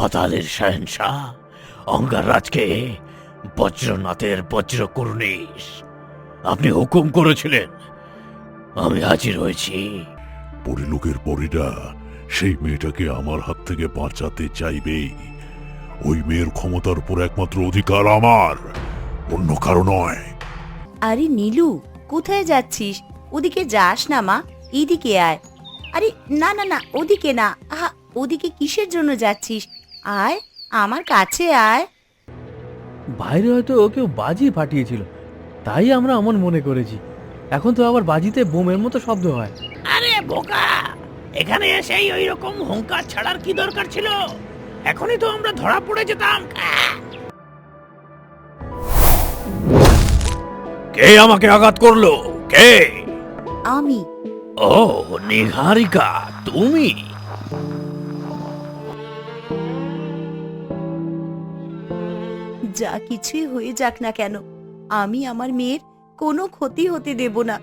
পাতালের শহনশাহ অঙ্গাররাজকে বজ্রনাথের বজ্রকর্ণিশ আপনি হুকুম করেছিলেন, আমি হাজির হয়েছি। পরিলোকের পরীরা সেই মেয়েটাকে আমার হাত থেকে বাঁচাতে চাইবেই। ওই মেয়ের ক্ষমতার উপর একমাত্র অধিকার আমার, অন্য কারো নয়। আরে নীলু, কোথায় যাচ্ছিস? ওদিকে যাস না মা, এইদিকে আয়। আরে না না না, ওদিকে না। আহা, ওদিকে কিসের জন্য যাচ্ছিস? আয়, আমার কাছে আয়। বাইরে হয়তো কেউ বাজি ফাটিয়েছিল, তাই আমরা এমন মনে করেছি। এখন তো আবার বাজিতে বোমের মতো শব্দ হয়। আরে বোকা, এখানে এসেই ওই রকম হুঙ্কার ছাড়ার কি দরকার ছিল? এখনই তো আমরা ধরা পড়ে যেতাম। কে আমাকে আঘাত করলো? কে? আমি। ও নিহারিকা, তুমি? যা কিছুই হয়ে যাক না কেন, আমি আমার মেয়ের কোনো ক্ষতি হতে দেব না,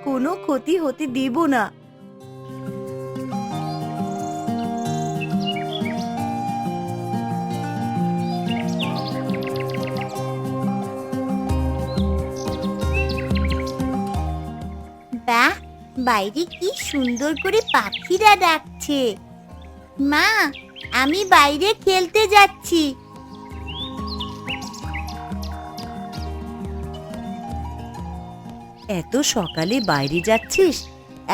কোনো ক্ষতি হতে দেব না। বাহ, বাইরে কি সুন্দর করে পাখিরা ডাকছে। মা, আমি বাইরে খেলতে যাচ্ছি। এত সকালে বাইরে যাচ্ছিস?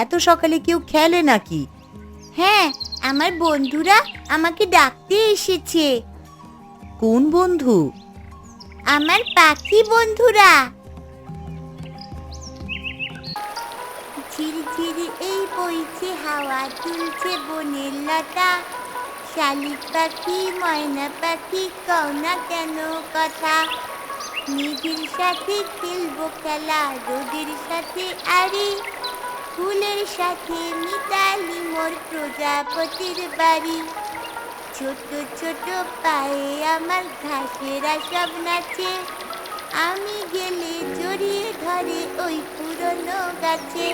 এত সকালে কেউ খেলে নাকি? হ্যাঁ, আমার বন্ধুরা আমাকে ডাকতে এসেছে। কোন বন্ধু? আমার পাখি বন্ধুরা। ঝিরিঝিরি এই বইছে হাওয়া, তুলছে বনের লতা। শালিক পাখি ময়না পাখি কও না কেন কথা। মেঘের সাথে খেলবো খেলা, রোদের সাথে আরি, ফুলের সাথে মিতালি মোর প্রজাপতির বাড়ি। ছোট ছোট পায়ে আমার ঘাসেরা সব নাচে, আমি গেলে জড়িয়ে ধরে ওই পুরনো গাছে।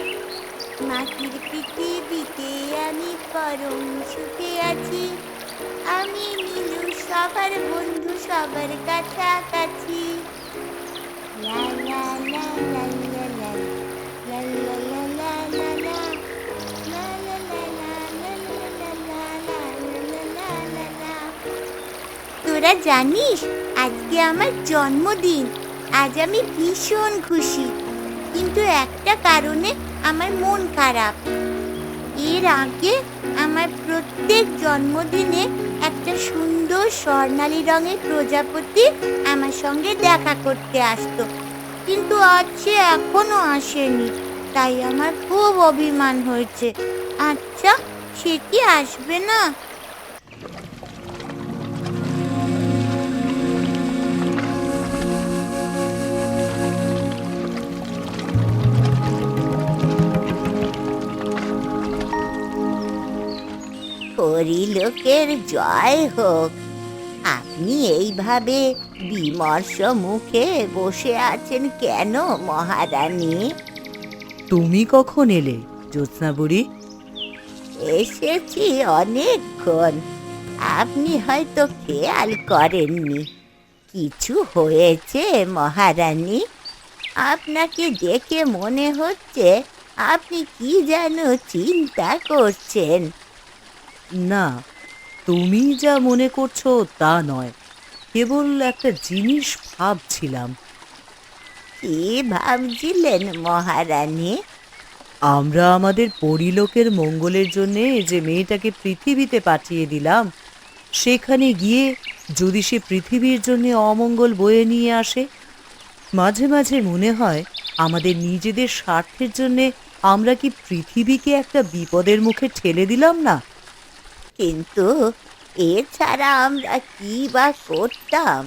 মাটির পৃথিবীতে আমি পরম সুখে আছি, আমি নীলু সবার বন্ধু, সবার কাছাকাছি। লা লা লা লা লা লা, লা লা লা লা লা লা, লা লা লা লা লা লা লা লা লা লা। তোরা জানিস আজকে আমার জন্মদিন। আজ আমি ভীষণ খুশি, কিন্তু একটা কারণে আমার মন খারাপ। এর আগে আমার প্রত্যেক জন্মদিনে একটা সুন্দর স্বর্ণালী রঙের প্রজাপতি আমার সঙ্গে দেখা করতে আসতো, কিন্তু আজ সে এখনো আসেনি। তাই আমার খুব অভিমান হয়েছে। আচ্ছা, সে কি আসবে না? পরিলোকের জয় হোক। আপনি এইভাবে বিমর্ষ মুখে বসে আছেন কেন মহারানী? তুমি কখন এলে জ্যোৎস্না বুড়ি? এসেছি অনেকক্ষণ, আপনি হয়তো খেয়াল করেননি। কিছু হয়েছে মহারানী? আপনাকে দেখে মনে হচ্ছে আপনি কি যেন চিন্তা করছেন। না, তুমি যা মনে করছো তা নয়, কেবল একটা জিনিস ভাবছিলাম। কি ভাবছিলেন মহারানী? আমরা আমাদের পরিলোকের মঙ্গলের জন্য যে মেয়েটাকে পৃথিবীতে পাঠিয়ে দিলাম, সেখানে গিয়ে যদি সে পৃথিবীর জন্য অমঙ্গল বয়ে নিয়ে আসে। মাঝে মাঝে মনে হয় আমাদের নিজেদের স্বার্থের জন্য আমরা কি পৃথিবীকে একটা বিপদের মুখে ঠেলে দিলাম না? কিন্তু এছাড়া আমরা কি বা করতাম?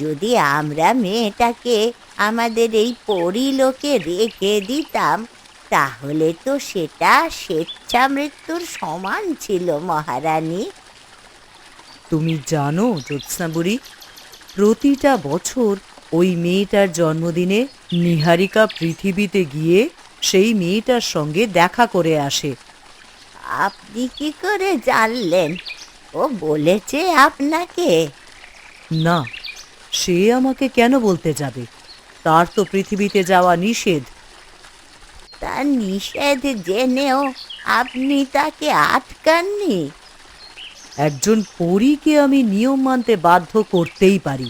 যদি আমরা মেয়েটাকে আমাদের এই পরিলোকে রেখে দিতাম, তাহলে তো সেটা স্বেচ্ছা মৃত্যুর সমান ছিল মহারানী। তুমি জানো জ্যোৎস্না বুড়ি, প্রতিটা বছর ওই মেয়েটার জন্মদিনে নিহারিকা পৃথিবীতে গিয়ে সেই মেয়েটার সঙ্গে দেখা করে আসে। আপনি কি করে জানলেন? ও বলেছে আপনাকে? না, সে আমাকে কেন বলতে যাবে? তার তো পৃথিবীতে যাওয়া নিষেধ। তার নিষেধ জেনেও আপনি তাকে আটকাননি? একজন পরীকে আমি নিয়ম মানতে বাধ্য করতেই পারি,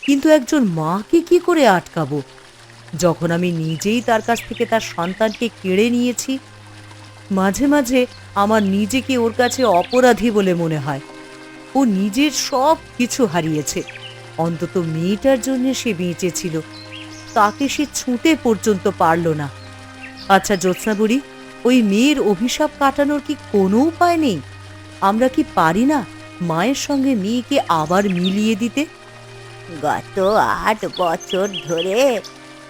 কিন্তু একজন মাকে কি করে আটকাবো, যখন আমি নিজেই তার কাছ থেকে তার সন্তানকে কেড়ে নিয়েছি? মাঝে মাঝে আমার নিজেকে ওর কাছে অপরাধী বলে মনে হয়। ও নিজের সব কিছু হারিয়েছে, অন্তত মেয়েটার জন্য সে বেঁচেছিল, তাকে সে ছুঁতে পর্যন্ত পারল না। আচ্ছা জ্যোৎস্না বুড়ি, ওই মেয়ের অভিশাপ কাটানোর কি কোনো উপায় নেই? আমরা কি পারি না মায়ের সঙ্গে মেয়েকে আবার মিলিয়ে দিতে? গত 8 বছর ধরে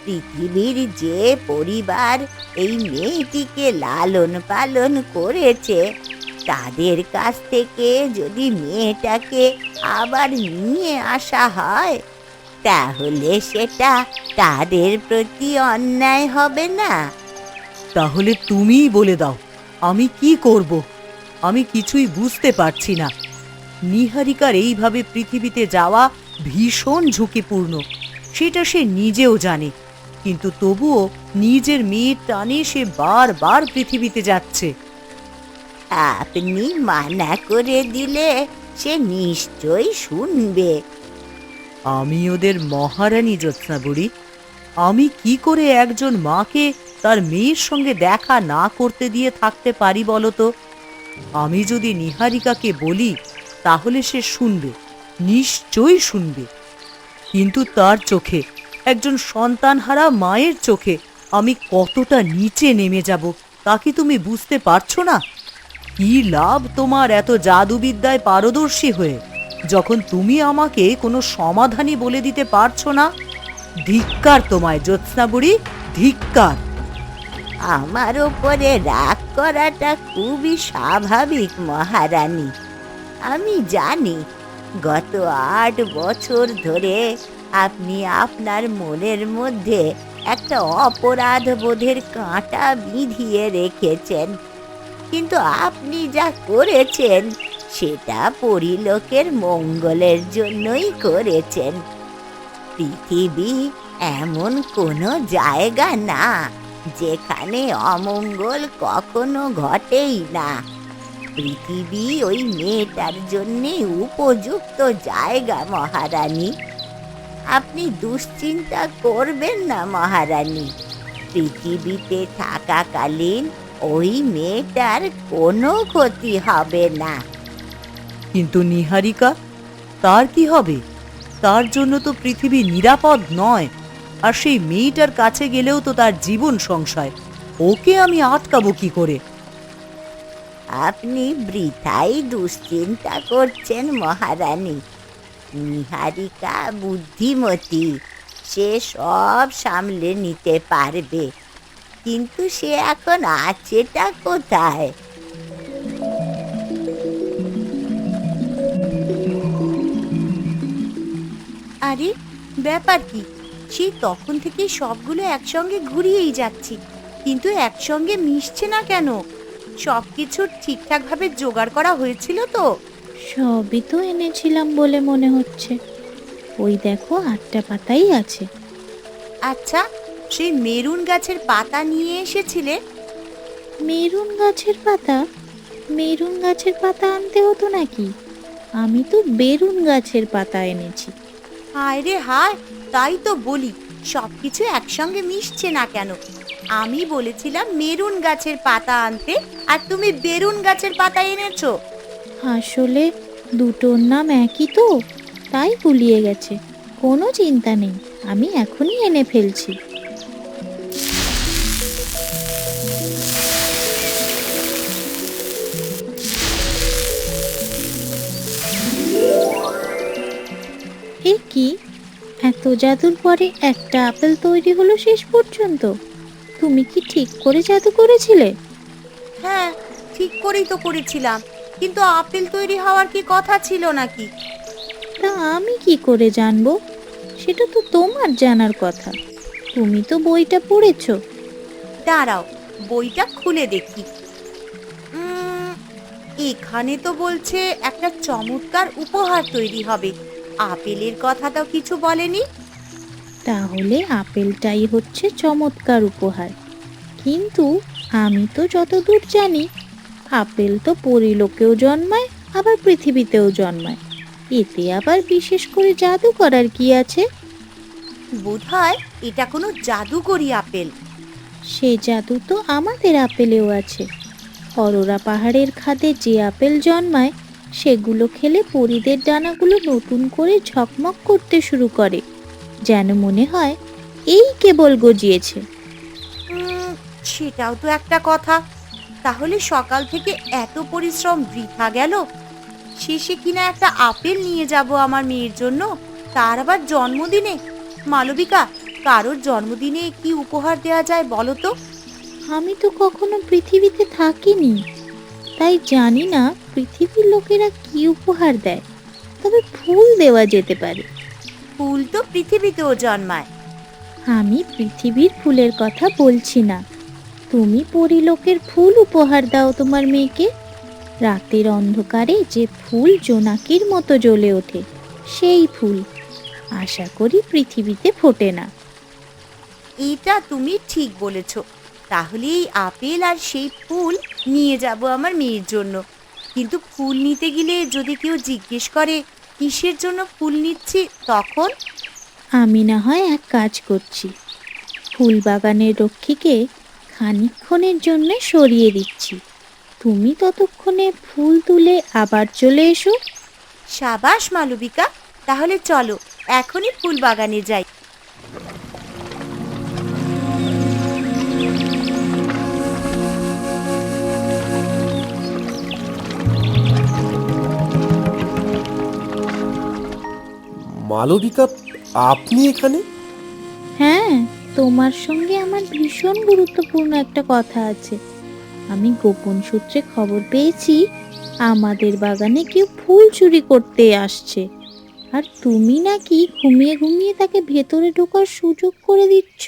পৃথিবীর যে পরিবার এই মেয়েটিকে লালন পালন করেছে, তাদের কাছ থেকে যদি মেয়েটাকে আবার নিয়ে আসা হয়, তাহলে সেটা তাদের প্রতি অন্যায় হবে না? তাহলে তুমিই বলে দাও, আমি কি করব? আমি কিছুই বুঝতে পারছি না। নিহারিকার এইভাবে পৃথিবীতে যাওয়া ভীষণ ঝুঁকিপূর্ণ, সেটা সে নিজেও জানে, কিন্তু তবুও নিজের মেয়ের টানে সে বারবার পৃথিবীতে যাচ্ছে। আপনি মানা করে দিলে সে নিশ্চয়ই শুনবে। আমি ওদের মহারানী জ্যোৎস্না বুড়ি। আমি কি করে একজন মাকে তার মেয়ের সঙ্গে দেখা না করতে দিয়ে থাকতে পারি বলো তো? আমি যদি নিহারিকাকে বলি তাহলে সে শুনবে, নিশ্চয়ই শুনবে, কিন্তু তার চোখে, একজন সন্তানহারা মায়ের চোখে আমি কতটা নিচে নেমে যাব তা কি তুমি বুঝতে পারছো না? কি লাভ তোমার এত জাদুবিদ্যায় পারদর্শী হয়ে, যখন তুমি আমাকে কোনো সমাধানই বলে দিতে পারছো না? ধিক্কার তোমায় জ্যোৎস্না বুড়ি, ধিক্কার! আমার ওপরে রাগ করাটা খুবই স্বাভাবিক মহারানী। আমি জানি গত 8 বছর ধরে আপনি আপনার মনের মধ্যে একটা অপরাধ বোধের কাঁটা বিঁধিয়ে রেখেছেন, কিন্তু আপনি যা করেছেন সেটা পরিলোকের মঙ্গলের জন্যই করেছেন। পৃথিবী এমন কোনো জায়গা না যেখানে অমঙ্গল কখনো ঘটেই না। পৃথিবী ওই মেয়েটার জন্যে উপযুক্ত জায়গা মহারানী। আপনি দুশ্চিন্তা করবেন না মহারানী। পৃথিবীতে থাকাকালীন ওই মেয়েটার কোনো ক্ষতি হবে না। কিন্তু নিহারিকা, তার কি হবে? তার জন্য তো পৃথিবী নিরাপদ নয়, আর সেই মেয়েটার কাছে গেলেও তো তার জীবন সংশয়। ওকে আমি আটকাবো কি করে? আপনি বৃথাই দুশ্চিন্তা করছেন মহারানী। নিহারিকা বুদ্ধিমতী, সে সব সামলে নিতে পারবে। কিন্তু সে এখন আছেটা কোথায়? আরে ব্যাপার কি? সেই তখন থেকেই সবগুলো একসঙ্গে ঘুরিয়েই যাচ্ছি, কিন্তু একসঙ্গে মিশছে না কেন? সবকিছু ঠিকঠাক ভাবে জোগাড় করা হয়েছিল তো? সবই তো এনেছিলাম বলে মনে হচ্ছে। ওই দেখো 8টা পাতাই আছে। আচ্ছা, সেই মেরুন গাছের পাতা নিয়ে এসেছিলে? মেরুন গাছের পাতা? মেরুন গাছের পাতা আনতে হতো নাকি? আমি তো বেরুন গাছের পাতা এনেছি। হায় রে হায়, তাই তো বলি সবকিছু একসঙ্গে মিশছে না কেন। আমি বলেছিলাম মেরুন গাছের পাতা আনতে, আর তুমি বেরুন গাছের পাতা এনেছো। আসলে দুটোর নাম একই তো, তাই গুলিয়ে গেছে। কোনো চিন্তা নেই, আমি এখনই এনে ফেলছি। এ কি, এত জাদুর পরে একটা আপেল তৈরি হলো শেষ পর্যন্ত? তুমি কি ঠিক করে জাদু করেছিলে? হ্যাঁ, ঠিক করেই তো করেছিলাম, কিন্তু আপেল তৈরি হওয়ার কি কথা ছিল নাকি? তা আমি কি করে জানবো? সেটা তো তোমার জানার কথা। তুমি তো বইটা পড়েছো। দাঁড়াও, বইটা খুলে দেখি। এখানে তো বলছে একটা চমৎকার উপহার তৈরি হবে, আপেলের কথা তো কিছু বলেনি। তাহলে আপেলটাই হচ্ছে চমৎকার উপহার। কিন্তু আমি তো যতদূর জানি, আপেল তো পরিলোকেও জন্মায়, আবার পৃথিবীতেও জন্মায়। এতে আবার বিশেষ করে জাদু করার কি আছে? বোধহয় এটা কোনো জাদুকরি আপেল। সে জাদু তো আমাদের আপেলেও আছে। অরোরা পাহাড়ের খাদে যে আপেল জন্মায়, সেগুলো খেলে পরীদের ডানাগুলো নতুন করে ঝকমক করতে শুরু করে, যেন মনে হয় এই কেবল গজিয়েছে। সেটাও তো একটা কথা। তাহলে সকাল থেকে এত পরিশ্রম বৃথা গেল। শেষে কিনা একটা আপেল নিয়ে যাব আমার মেয়ের জন্য, তার আবার জন্মদিনে। মালবিকা, কারোর জন্মদিনে কি উপহার দেওয়া যায় বলো তো? আমি তো কখনো পৃথিবীতে থাকিনি, তাই জানি না পৃথিবীর লোকেরা কি উপহার দেয়। তবে ফুল দেওয়া যেতে পারে। ফুল তো পৃথিবীতেও জন্মায়। আমি পৃথিবীর ফুলের কথা বলছি না। তুমি পরিলোকের ফুল উপহার দাও তোমার মেয়েকে। রাতের অন্ধকারে যে ফুল জোনাকির মতো জ্বলে ওঠে, সেই ফুল আশা করি পৃথিবীতে ফোটে না। এটা তুমি ঠিক বলেছ। তাহলে এই আপেল আর সেই ফুল নিয়ে যাব আমার মেয়ের জন্য। কিন্তু ফুল নিতে গেলে যদি কেউ জিজ্ঞেস করে কিসের জন্য ফুল নিচ্ছি, তখন? আমি না হয় এক কাজ করছি, ফুল বাগানের রক্ষীকে খানিকক্ষণের জন্য সরিয়ে দিচ্ছি। তুমি ততক্ষণে ফুল তুলে আবার চলে এসো। সাবাস মালবিকা, তাহলে চলো এখনই ফুল বাগানে যাই। মালবিকা, আপনি এখানে? হ্যাঁ, তোমার সঙ্গে আমার ভীষণ গুরুত্বপূর্ণ একটা কথা আছে। আমি গোপন সূত্রে খবর পেয়েছি আমাদের বাগানে কেউ ফুল চুরি করতে আসছে, আর তুমি নাকি ঘুমিয়ে ঘুমিয়ে তাকে ভেতরে ঢোকার সুযোগ করে দিচ্ছ।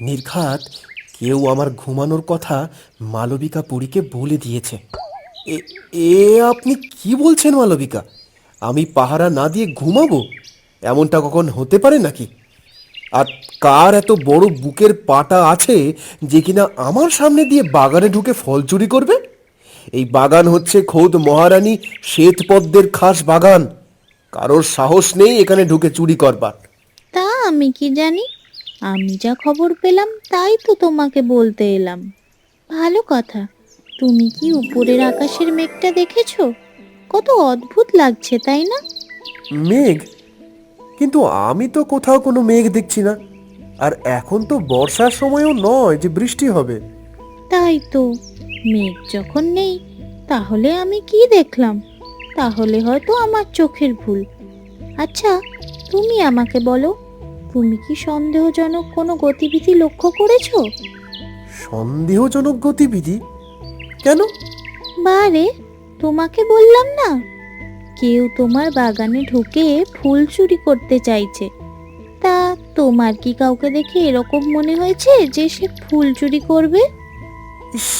নির্ঘাত কেউ আমার ঘুমানোর কথা মালবিকা পুরীকে বলে দিয়েছে। এ এ আপনি কি বলছেন মালবিকা? আমি পাহারা না দিয়ে ঘুমাবো? এমনটা কখন হতে পারে নাকি? আর কার এত বড় বুকের পাটা আছে যে কিনা আমার সামনে দিয়ে বাগানে ঢুকে ফল চুরি করবে? এই বাগান হচ্ছে খোদ মহারানী শ্বেতপদ্মের খাস বাগান। কারোর সাহস নেই এখানে ঢুকে চুরি করবার। তা আমি কি জানি? আমি যা খবর পেলাম তাই তো তোমাকে বলতে এলাম। ভালো কথা। তুমি কি উপরের আকাশের মেঘটা দেখেছো? কত অদ্ভুত লাগছে, তাই না? মেঘ? কিন্তু আমি তো কোথাও কোনো মেঘ দেখছি না। আর এখন তো বর্ষার সময়ও নয় যে বৃষ্টি হবে। তাই তো, মেঘ যখন নেই তাহলে আমি কি দেখলাম? তাহলে হয়তো আমার চোখের ভুল। আচ্ছা, তুমি আমাকে বলো, তুমি কি সন্দেহজনক কোনো গতিবিধি লক্ষ্য করেছো? সন্দেহজনক গতিবিধি? কেন? বারে, তোমাকে বললাম না, কেউ তোমার বাগানে ঢুকে ফুল চুরি করতে চাইছে। তা তোমার কি কাউকে দেখে এরকম মনে হয়েছে যে সে ফুল চুরি করবে? ইস,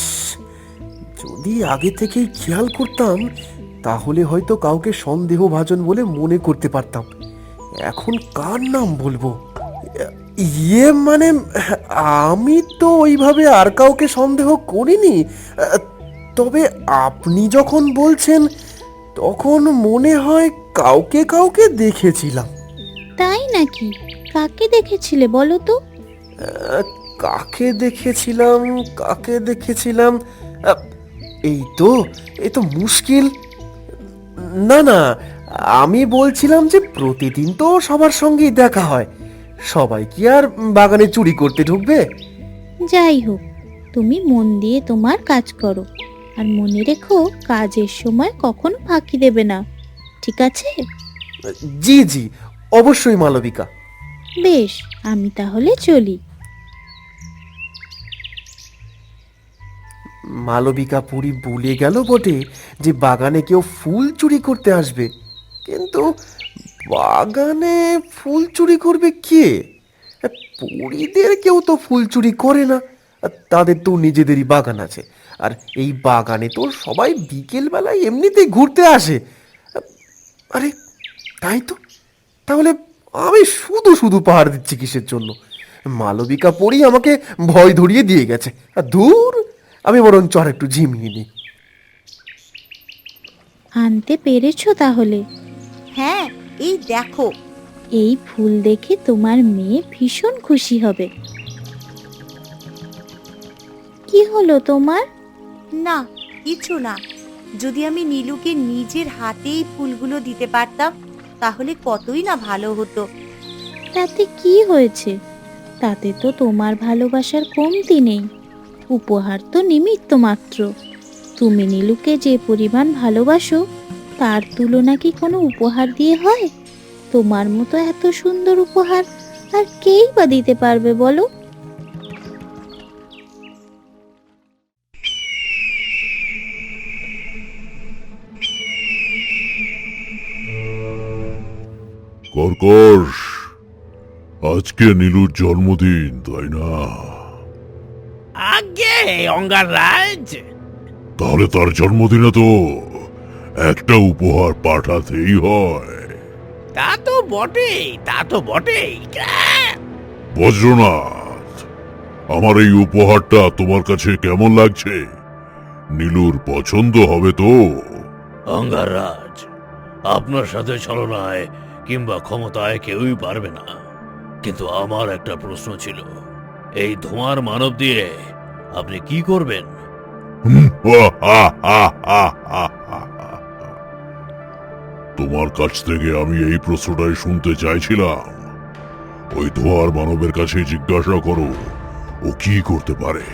যদি আগে থেকেই খেয়াল করতাম তাহলে হয়তো কাউকে সন্দেহভাজন বলে মনে করতে পারতাম। এখন কার নাম বলবো? ইয়ে মানে, আমি তো ওইভাবে আর কাউকে সন্দেহ করিনি। তবে আপনি যখন বলছেন তখন মনে হয় কাউকে কাউকে দেখেছিলাম। তাই নাকি? কাকে দেখেছিলে বলো তো? কাকে দেখেছিলাম? কাকে দেখেছিলাম? এই তো মুশকিল। না না, আমি বলছিলাম যে প্রতিদিন তো সবার সঙ্গেই দেখা হয়, সবাই কি আর বাগানে চুরি করতে ঢুকবে? যাই হোক, তুমি মন দিয়ে তোমার কাজ করো, আর মনে রেখো কাজের সময় কখনো ফাঁকি দেবে না, ঠিক আছে? জি জি, অবশ্যই মালবিকা। বেশ, আমি তাহলে চলি। মালবিকা পুরী ভুলে গেল বটে যে বাগানে কেউ ফুল চুরি করতে আসবে, কিন্তু বাগানে ফুল চুরি করবে কে? পুরীদের কেউ তো ফুল চুরি করে না, আর তাদের তো নিজেদেরই বাগান আছে, আর এই বাগানে তো সবাই বিকেল বেলায় এমনিতেই ঘুরতে আসে। আরে তাই তো, তাহলে আমি শুধু শুধু পাহাড় দিচ্ছি কিসের জন্য? মালবিকা পড়ি আমাকে ভয় ধরিয়ে দিয়ে গেছে। আর ধুর, আমি বরঞ্চ আর একটু ঝিমিয়ে নিই। আনতে পেরেছো তাহলে? হ্যাঁ, এই দেখো। এই ফুল দেখে তোমার মেয়ে ভীষণ খুশি হবে। কি হলো তোমার? না, কিছু না। যদি আমি নীলুকে নিজের হাতেই ফুলগুলো দিতে পারতাম তাহলে কতই না ভালো হতো। তাতে কি হয়েছে? তাতে তো তোমার ভালোবাসার কমতি নেই। উপহার তো নিমিত্ত মাত্র। তুমি নীলুকে যে পরিমাণ ভালোবাসো তার তুলনা কি কোনো উপহার দিয়ে হয়? তোমার মতো এত সুন্দর উপহার আর কেই বা দিতে পারবে বলো? কর্কশ, আজকে নীলুর জন্মদিন, তাই না? আগে অঙ্গারাজ, তাহলে তার জন্মদিনে তো একটা উপহার পাঠাতেই হয়। তা তো বটেই, তা তো বটেই। বজ্রনাথ, আমার এই উপহারটা তোমার কাছে কেমন লাগছে? নীলুর পছন্দ হবে তো? অঙ্গারাজ, আপনার সাথে ছলনায় কিংবা ক্ষমতায় কেউই পারবে না, কিন্তু আমার একটা প্রশ্ন ছিল, এই ধোঁয়ার মানব দিয়ে আপনি কি করবেন? তোমার কাছ থেকে আমি এই প্রশ্নটাই শুনতে চাইছিলাম। ওই ধোয়ার মানবের কাছে জিজ্ঞাসা করো ও কি করতে পারে।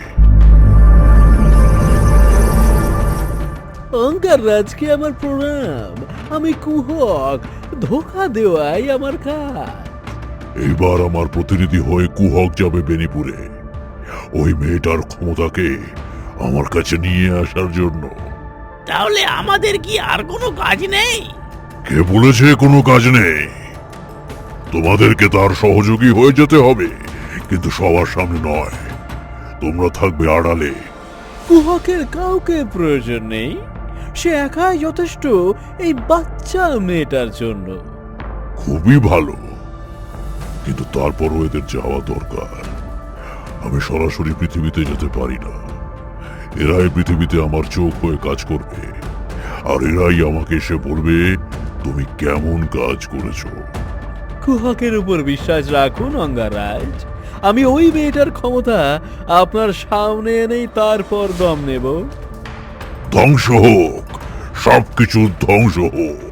অঙ্গারাজকে আমার প্রণাম। আমি কুহক, ধোকা দেওয়াই আমার কাজ। এইবার আমার প্রতিনিধি হয়ে কুহক যাবে বেনিপুরে ওই মেয়েটার ক্ষমতাকে আমার কাছে নিয়ে আসার জন্য। তাহলে আমাদের কি আর কোনো কাজ নেই? কে বলেছে কোনো কাজ নেই? তোমাদেরকে তার সহযোগী হয়ে যেতে হবে, কিন্তু সবার সামনে নয়। তোমরা থাকবে আড়ালে। কুহকের কাউকে প্রয়োজন নেই, সে একাই যথেষ্ট এই বাচ্চা মেয়েটার জন্য। খুবই ভালো, কিন্তু তারপরও এদের যাওয়া দরকার। আমি সরাসরি পৃথিবীতে যেতে পারি না। এরাই পৃথিবীতে আমার চোখ হয়ে কাজ করবে, আর এরাই আমাকে এসে বলবে তুমি কেমন কাজ করেছো। কুহকের উপর বিশ্বাস রাখুন অঙ্গারাজ, আমি ওই মেয়েটার ক্ষমতা আপনার সামনে এনেই তারপর দম নেব। ধ্বংস হোক, সবকিছু ধ্বংস হোক।